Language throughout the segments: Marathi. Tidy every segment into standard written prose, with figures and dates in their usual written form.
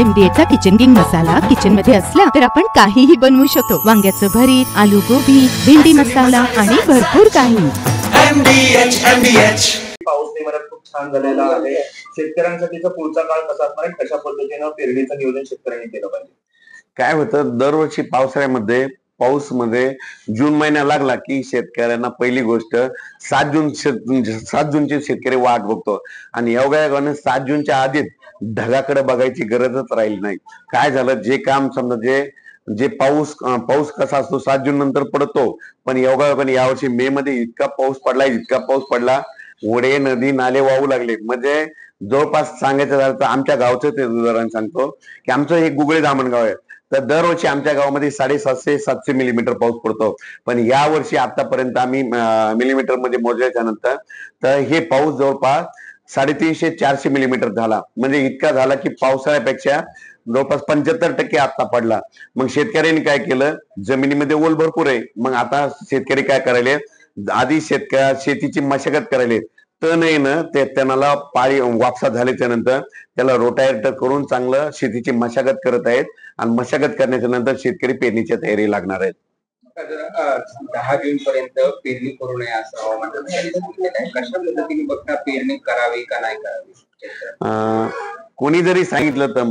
MDA चा किचन किंग मसाला किचन मध्ये असला तर आपण काहीही बनवू शकतो। वांग्याचं भरीत, आलू गोबी, भेंडी मसाला आणि भरपूर काही। MDH पाऊस निमरत खूप छान झालेला आहे। शेतकऱ्यांसाठीचा पुढचा काळ कसा असणार आहे, कशा पद्धतीने पेरणीचं नियोजन शेतकऱ्यांनी केलं पाहिजे? काय होतं, दरवर्षी पावसाळ्यामध्ये जून महिना लागला की शेतकऱ्यांना पहिली गोष्ट 7 जूनची शेतकरी वाट बघतो आणि योगायोगाने 7 जूनच्या आधीच ढगाकडे बघायची गरजच राहिली नाही। काय झालं, जे काम समजा जे जे पाऊस कसा असतो 7 जून नंतर पडतो, पण योगायोगाने यावर्षी मे मध्ये इतका पाऊस पडला, ओढे नदी नाले वाहू लागले। म्हणजे जवळपास सांगायचं झालं तर आमच्या गावचं ते उदाहरण सांगतो की आमचं हे गुगळे दामणगाव आहे, तर दरवर्षी आमच्या गावामध्ये 750-700 मिलीमीटर पाऊस पडतो, पण या वर्षी आतापर्यंत आम्ही मिलीमीटर मध्ये मोजल्याच्या नंतर तर हे पाऊस जवळपास 350-400 मिलीमीटर झाला। म्हणजे इतका झाला की पावसाळ्यापेक्षा जवळपास 75% आता पडला। मग शेतकऱ्यांनी काय केलं, जमिनीमध्ये ओल भरपूर आहे, मग आता शेतकरी काय करायले, आधी शेतीची मशागत करायले, तण आहे ना ते त्यांना पाळी वापसा झाल्याच्या नंतर त्याला रोटावेटर करून चांगलं शेतीची मशागत करत आहेत आणि मशागत करण्याच्या नंतर शेतकरी पेरणीच्या तयारी लागणार आहेत। 10 जून पर्यंत पेरणी करू नये असं हवामान कशा पद्धतीने बघता पेरणी करावी का नाही करावी? कोणी जरी सांगितलं तर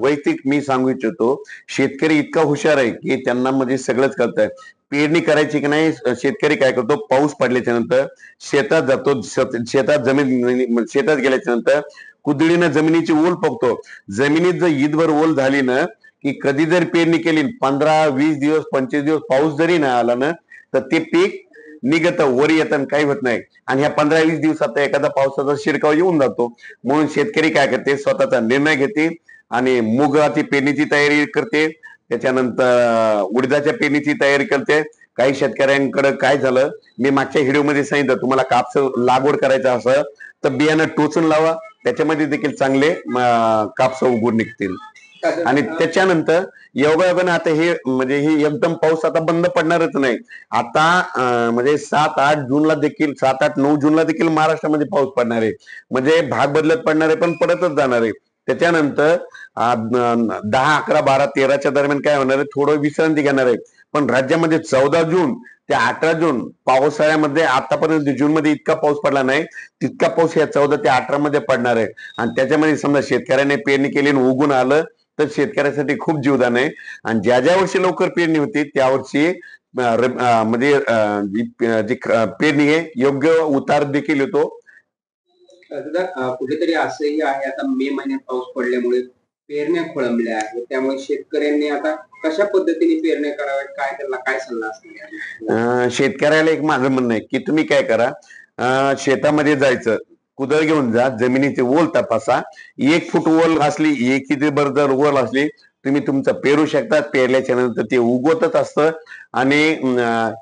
वैयक्तिक मी सांगू इच्छितो, शेतकरी इतका हुशार आहे की त्यांना म्हणजे सगळंच कळतंय। पेरणी करायची की नाही, शेतकरी काय करतो, पाऊस पडल्याच्या नंतर शेतात जातो, शेतात गेल्याच्या नंतर कुदळीनं जमिनीची ओल बघतो। जमिनीत जर ईदभर ओल झाली ना की कधी जर पेरणी केली, 15-20 दिवस 25 दिवस पाऊस जरी नाही आला ना तर ते पीक निघत वर येतं, काही होत नाही। आणि ह्या 15-20 दिवसात एखादा पावसाचा शिरकाव येऊन जातो, म्हणून शेतकरी काय करते, स्वतःचा निर्णय घेते आणि मुगाची पेरणीची तयारी करते, त्याच्यानंतर उडदाच्या पेरणीची तयारी करते। काही शेतकऱ्यांकडे काय झालं, मी मागच्या व्हिडिओ मध्ये सांगितलं, तुम्हाला कापस लागवड करायचं असं तर बियाणं टोचून लावा, त्याच्यामध्ये देखील चांगले कापस उगवून निघतील। आणि त्याच्यानंतर योगायोगाने आता हे म्हणजे हे एकदम पाऊस आता बंद पडणारच नाही। आता म्हणजे 7-8 जूनला देखील 7-8-9 जूनला देखील महाराष्ट्रामध्ये पाऊस पडणार आहे, म्हणजे भाग बदलत पडणार आहे, पण पडतच जाणार आहे। त्याच्यानंतर 10-11-12-13च्या दरम्यान काय होणार आहे, थोडं विश्रांती घेणार आहे, पण राज्यामध्ये 14 जून ते 18 जून पावसाळ्यामध्ये आतापर्यंत जून मध्ये इतका पाऊस पडला नाही, तितका पाऊस या 14 ते 18 मध्ये पडणार आहे। आणि त्याच्यामध्ये समजा शेतकऱ्याने पेरणी केली आणि उगून आलं तर शेतकऱ्यासाठी खूप जीवदान आहे। आणि ज्या वर्षी लवकर पेरणी होती त्या वर्षी म्हणजे जी पेरणी आहे योग्य उतार देखील येतो। कुठेतरी असंही आहे, आता मे महिन्यात पाऊस पडल्यामुळे पेरण्या खोळंबल्या आहेत, त्यामुळे शेतकऱ्यांनी आता कशा पद्धतीने पेरण्या कराव्यात, काय त्याला काय सल्ला असणार? शेतकऱ्याला एक माझं म्हणणं आहे की तुम्ही काय करा, शेतामध्ये जायचं, कुदळ घेऊन जा, जमिनीची ओल तपासा, 1 फूट ओल असली, 1 इंच जर ओल असली तुम्ही तुमचं पेरू शकता। पेरल्याच्या नंतर ते उगवतच असतं आणि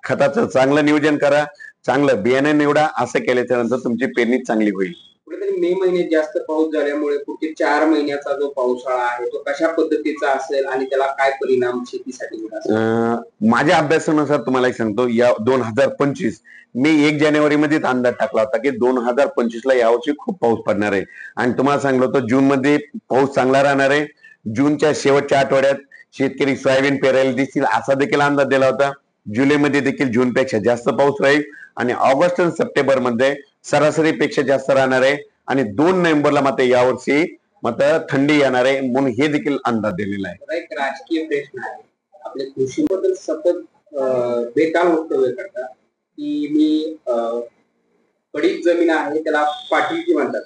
खताचं चांगलं नियोजन करा, चांगलं बियाणं निवडा, असं केल्याच्या नंतर तुमची पेरणी चांगली होईल। कुठेतरी मे महिन्यात जास्त पाऊस झाल्यामुळे पुढचे 4 महिन्याचा जो पावसाळा आहे तो कशा पद्धतीचा असेल आणि त्याला काय परिणाम शेतीसाठी होणार? माझ्या अभ्यासानुसार तुम्हाला सांगतो, या 2025 मी 1 जानेवारी मध्येच अंदाज टाकला होता की 2025 ला यावर्षी खूप पाऊस पडणार आहे। आणि तुम्हाला सांगलं होतं जून मध्ये पाऊस चांगला राहणार आहे, जूनच्या शेवटच्या आठवड्यात शेतकरी सोयाबीन पेरायला दिसतील असा देखील अंदाज दिला होता। जुलैमध्ये देखील जूनपेक्षा जास्त पाऊस राहील आणि ऑगस्ट आणि सप्टेंबर मध्ये सरासरीपेक्षा जास्त राहणार आहे आणि 2 नोव्हेंबरला मात्र यावर्षी मात्र थंडी येणार आहे, म्हणून हे देखील अंदाज दिलेला आहे। एक राजकीय प्रश्न आहे, आपल्या कृषीबद्दल सतत बेताल वक्तव्य करतात की मी पडीक जमीन आहे त्याला पाठीची म्हणतात,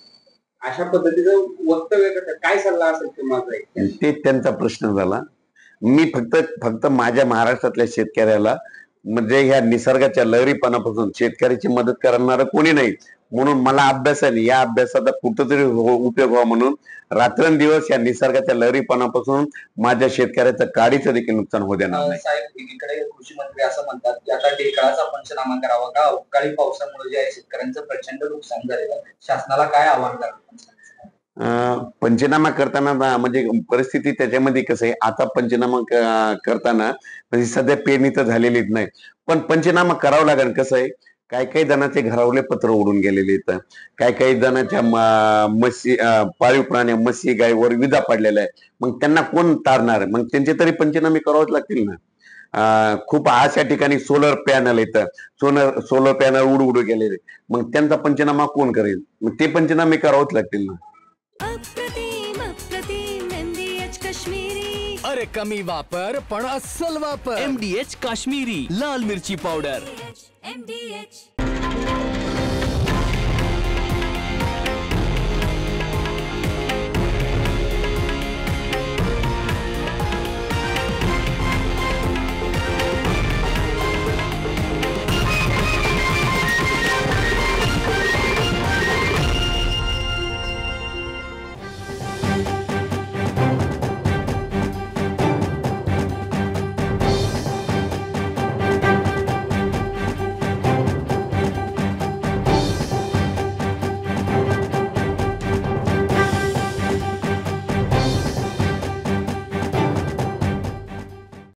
अशा पद्धतीचं वक्तव्य करतात, काय सल्ला असेल तुम्हाला? ते त्यांचा प्रश्न झाला। मी फक्त माझ्या महाराष्ट्रातल्या शेतकऱ्याला म्हणजे ह्या निसर्गाच्या लहरीपणापासून शेतकऱ्याची मदत करणार कोणी नाही, म्हणून मला अभ्यासाने या अभ्यासाचा कुठंतरी उपयोग व्हावा म्हणून रात्रंदिवस या निसर्गाच्या लहरीपणापासून माझ्या शेतकऱ्याचं काडीचं देखील नुकसान होऊ देणार नाही। साहेब, एकीकडे कृषी मंत्री असं म्हणतात की आता ढेकळाचा पंचनामा करावा का, अवकाळी पावसामुळे जे आहे शेतकऱ्यांचं प्रचंड नुकसान झालेलं, शासनाला काय आव्हान करावं? पंचनामा करताना म्हणजे परिस्थिती त्याच्यामध्ये कसं आहे, आता पंचनामा करताना म्हणजे सध्या पेरणी तर झालेलीच नाही, पण पंचनामा करावं लागेल। कसं आहे, काही काही जणांचे घरावले पत्र उडून गेलेले आहेत. काही काही जणांच्या म्हशी पाळीव प्राण्या म्हशी गायीवर विजा पडलेल्या आहे. मग त्यांना कोण तारणार? मग त्यांचे तरी पंचनामे करावेच लागतील ना. खूप अशा ठिकाणी सोलर पॅनल येतं, सोलर पॅनल उडू गेलेले, मग त्यांचा पंचनामा कोण करेल? मग ते पंचनामे करावेच लागतील ना. अरे कमी वापर पण अस्सल वापर. MDH काश्मीरी लाल मिरची पावडर. MDH